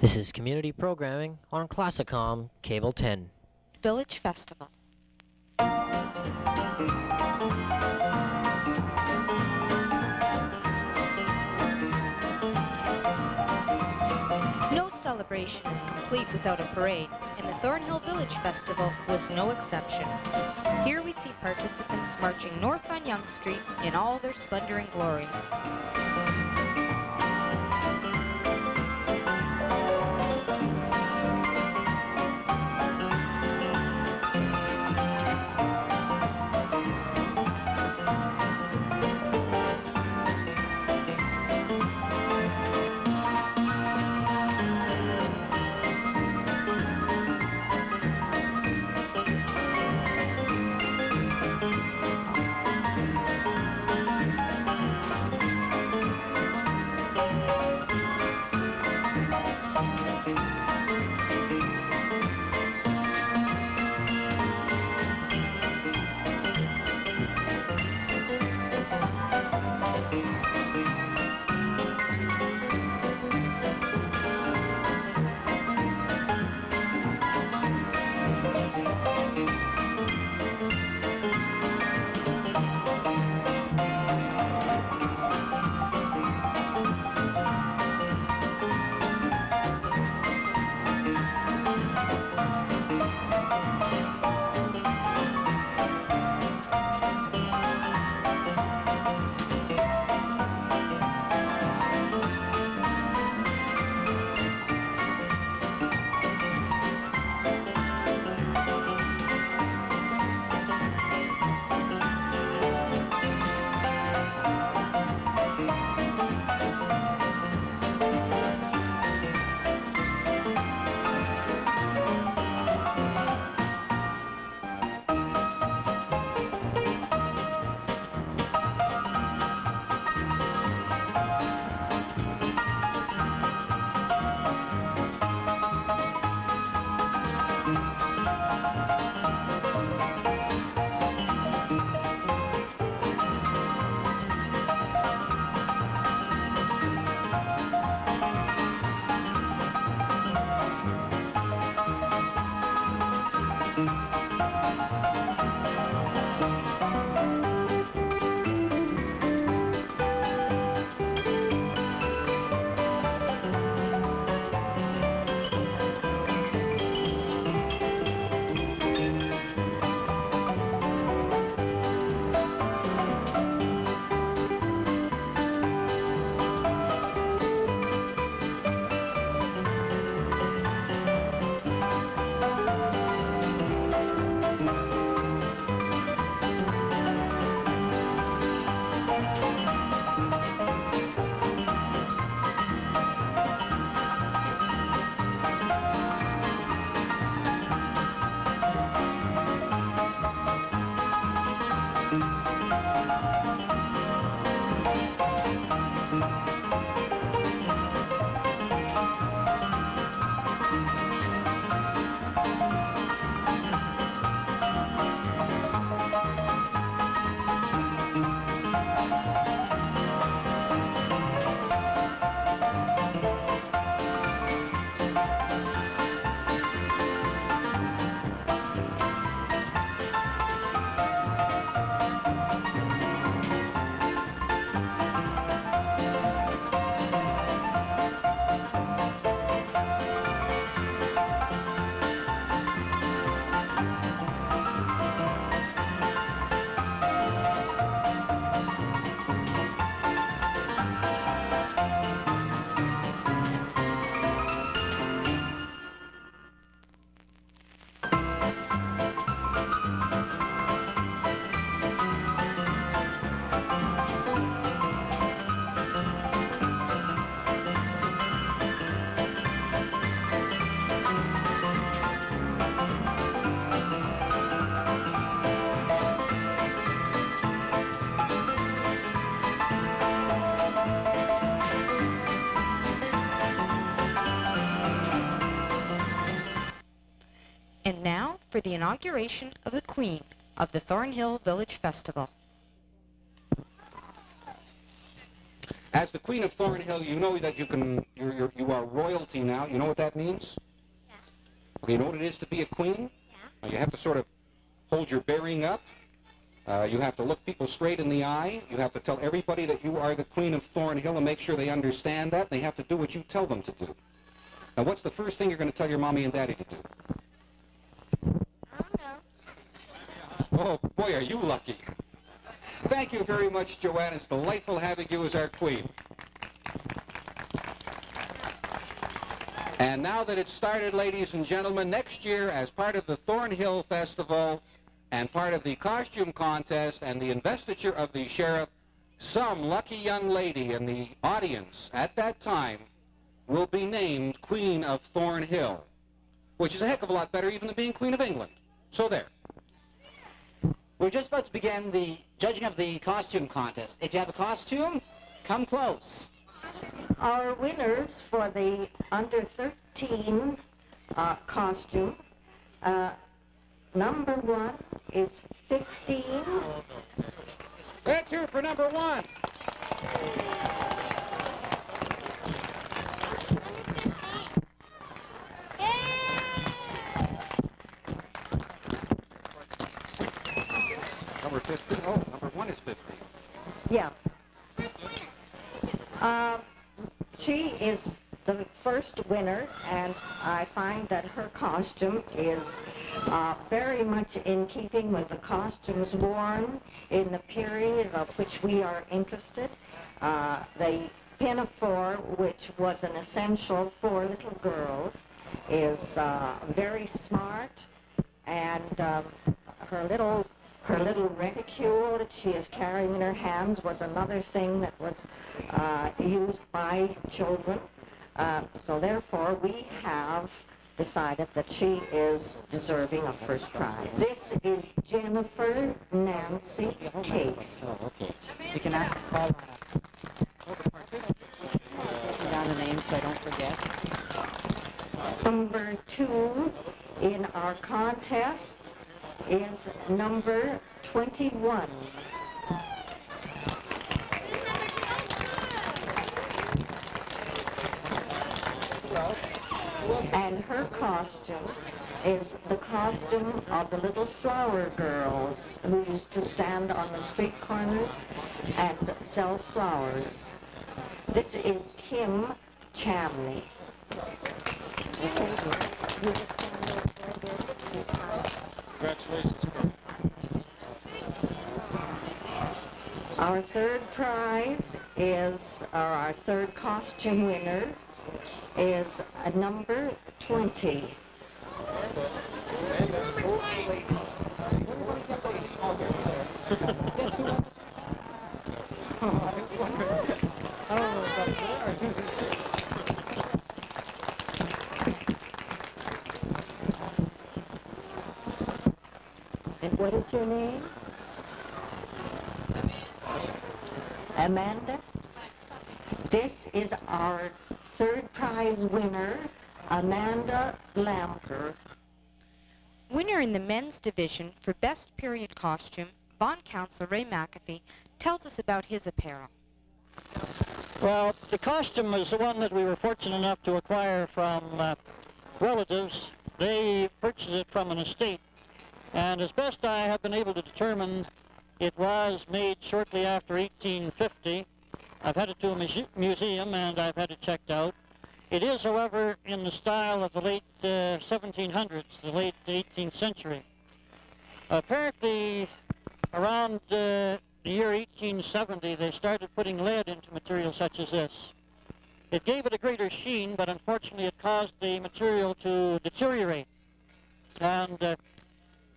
This is community programming on Classicomm Cable 10. Village Festival. No celebration is complete without a parade, and the Thornhill Village Festival was no exception. Here we see participants marching north on Yonge Street in all their splendor and glory. And now for the inauguration of the Queen of the Thornhill Village Festival. As the Queen of Thornhill, you know that you are royalty now. You know what that means? Yeah. Okay, you know what it is to be a queen? Yeah. You have to sort of hold your bearing up. You have to look people straight in the eye. You have to tell everybody that you are the Queen of Thornhill and make sure they understand that. They have to do what you tell them to do. Now, what's the first thing you're going to tell your mommy and daddy to do? I don't know. Oh, boy, are you lucky. Thank you very much, Joanne. It's delightful having you as our queen. And now that it's started, ladies and gentlemen, next year, as part of the Thornhill Festival and part of the costume contest and the investiture of the sheriff, some lucky young lady in the audience at that time will be named Queen of Thornhill, which is a heck of a lot better even than being Queen of England. So there. We're just about to begin the judging of the costume contest. If you have a costume, come close. Our winners for the under 13 costume, number 1 is 15. Let's hear it for number 1. Number 15. Oh, number 1 is 15. Yeah. She is the first winner, and I find that her costume is very much in keeping with the costumes worn in the period of which we are interested. The pinafore, which was an essential for little girls, is very smart, and her little reticule that she is carrying in her hands was another thing that was used by children. So therefore, we have decided that she is deserving of first prize. This is Jennifer Nancy Case. Oh, okay. You can ask to call down the name so I don't forget. Number 2 in our contest is number 21. And her costume is the costume of the little flower girls who used to stand on the street corners and sell flowers. This is Kim Chamley. Congratulations. Our third prize is, or our third costume winner is number 20. And what is your name? Amanda? This is our third prize winner, Amanda Lamper. Winner in the men's division for Best Period Costume, Bond Counsel Ray McAfee tells us about his apparel. Well, the costume was the one that we were fortunate enough to acquire from relatives. They purchased it from an estate, and as best I have been able to determine, it was made shortly after 1850. I've had it to a museum and I've had it checked out. It is, however, in the style of the late 1700s, the late 18th century. Apparently, around the year 1870, they started putting lead into material such as this. It gave it a greater sheen, but unfortunately it caused the material to deteriorate. And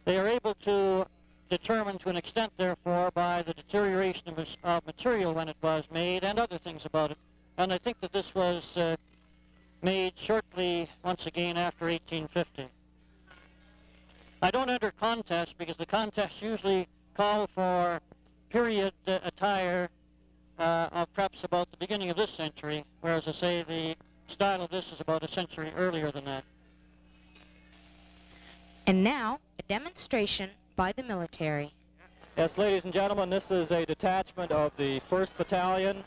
they are able to determine to an extent, therefore, by the deterioration of material when it was made and other things about it. And I think that this was made shortly, once again, after 1850. I don't enter contests because the contests usually call for period attire of perhaps about the beginning of this century, whereas I say the style of this is about a century earlier than that. And now, a demonstration by the military. Yes, ladies and gentlemen, this is a detachment of the 1st Battalion,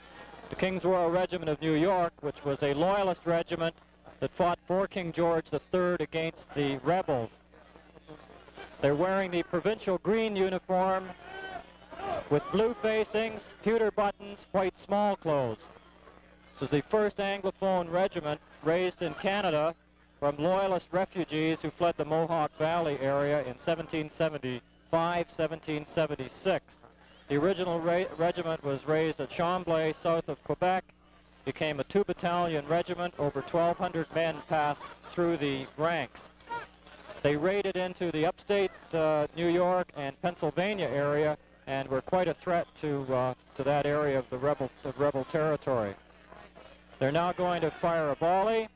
the Kingsworld Regiment of New York, which was a loyalist regiment that fought for King George III against the rebels. They're wearing the provincial green uniform with blue facings, pewter buttons, white small clothes. This is the first Anglophone regiment raised in Canada from loyalist refugees who fled the Mohawk Valley area in 1775-1776. The original regiment was raised at Chambly, south of Quebec, became a 2-battalion regiment. Over 1,200 men passed through the ranks. They raided into the upstate New York and Pennsylvania area and were quite a threat to that area of the rebel territory. They're now going to fire a volley.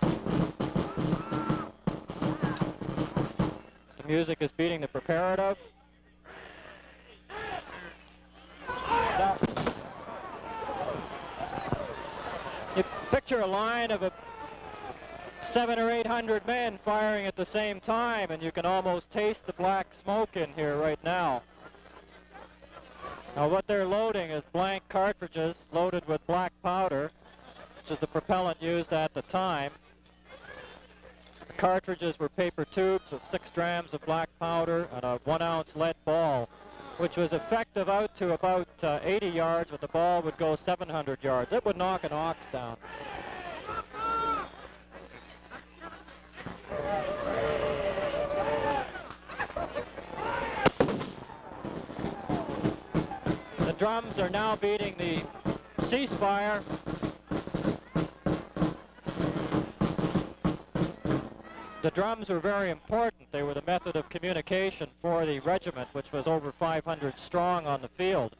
The music is beating the preparative. Now, you picture a line of 700 or 800 men firing at the same time, and you can almost taste the black smoke in here right now. Now what they're loading is blank cartridges loaded with black powder, which is the propellant used at the time. The cartridges were paper tubes with 6 drams of black powder and a 1-ounce lead ball, which was effective out to about 80 yards, but the ball would go 700 yards. It would knock an ox down. The drums are now beating the ceasefire. The drums were very important. They were the method of communication for the regiment, which was over 500 strong on the field.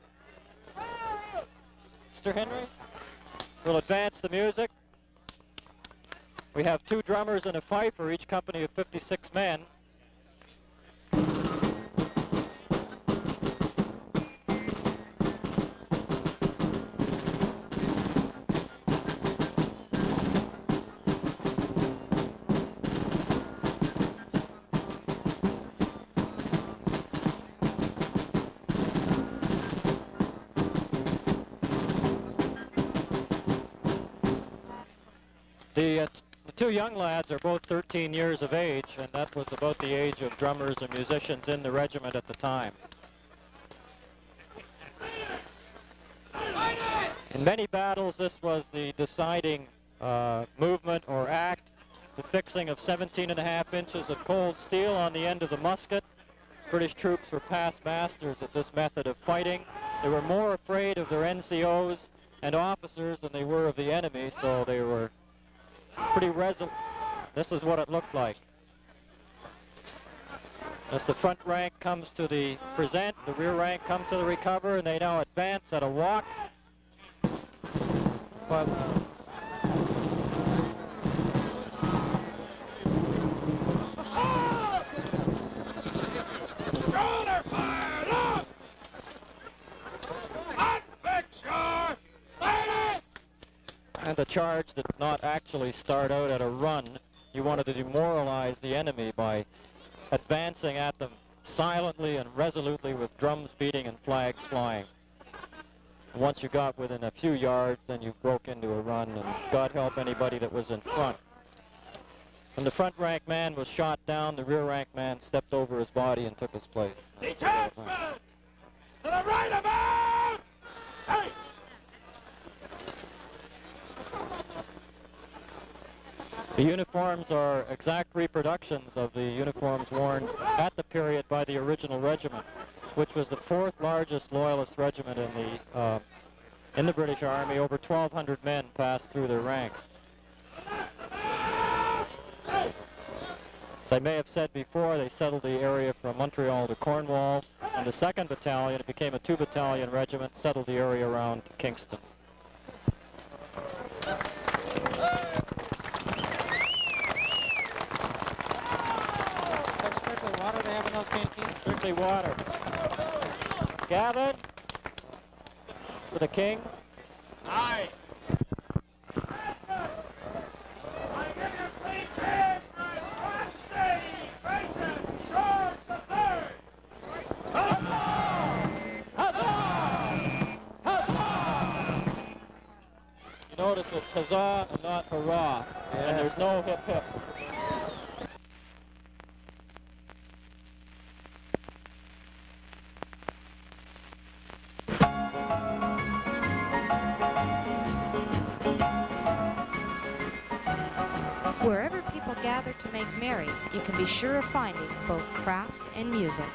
Mr. Henry, we'll advance the music. We have 2 drummers and a fifer, each company of 56 men. The 2 young lads are both 13 years of age, and that was about the age of drummers and musicians in the regiment at the time. In many battles, this was the deciding movement or act, the fixing of 17.5 inches of cold steel on the end of the musket. British troops were past masters at this method of fighting. They were more afraid of their NCOs and officers than they were of the enemy, so they were pretty resolute. This is what it looked like. As the front rank comes to the present, the rear rank comes to the recover, and they now advance at a walk. But and the charge did not actually start out at a run. You wanted to demoralize the enemy by advancing at them silently and resolutely with drums beating and flags flying. Once you got within a few yards, then you broke into a run, and God help anybody that was in front. When the front rank man was shot down, the rear rank man stepped over his body and took his place. Detachment! To the right about! Hey! The uniforms are exact reproductions of the uniforms worn at the period by the original regiment, which was the 4th largest loyalist regiment in the British Army. Over 1,200 men passed through their ranks. As I may have said before, they settled the area from Montreal to Cornwall, and the 2nd Battalion, it became a 2-battalion regiment, settled the area around Kingston. Water they have in those canteens? Strictly water. Gavin, for the king. Aye. You notice it's huzzah and not hurrah, and there's no hip hip. Wherever people gather to make merry, you can be sure of finding both crafts and music.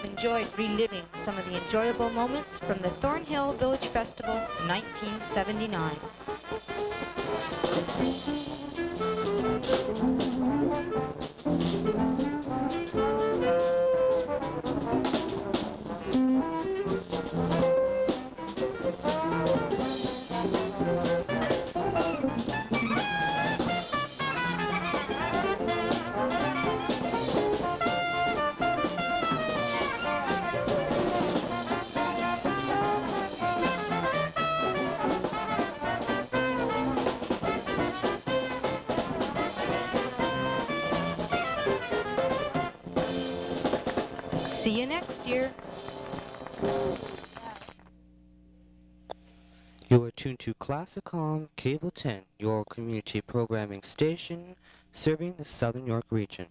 Enjoyed reliving some of the enjoyable moments from the Thornhill Village Festival 1979. See you next year. You are tuned to Classicomm Cable 10, your community programming station serving the Southern York region.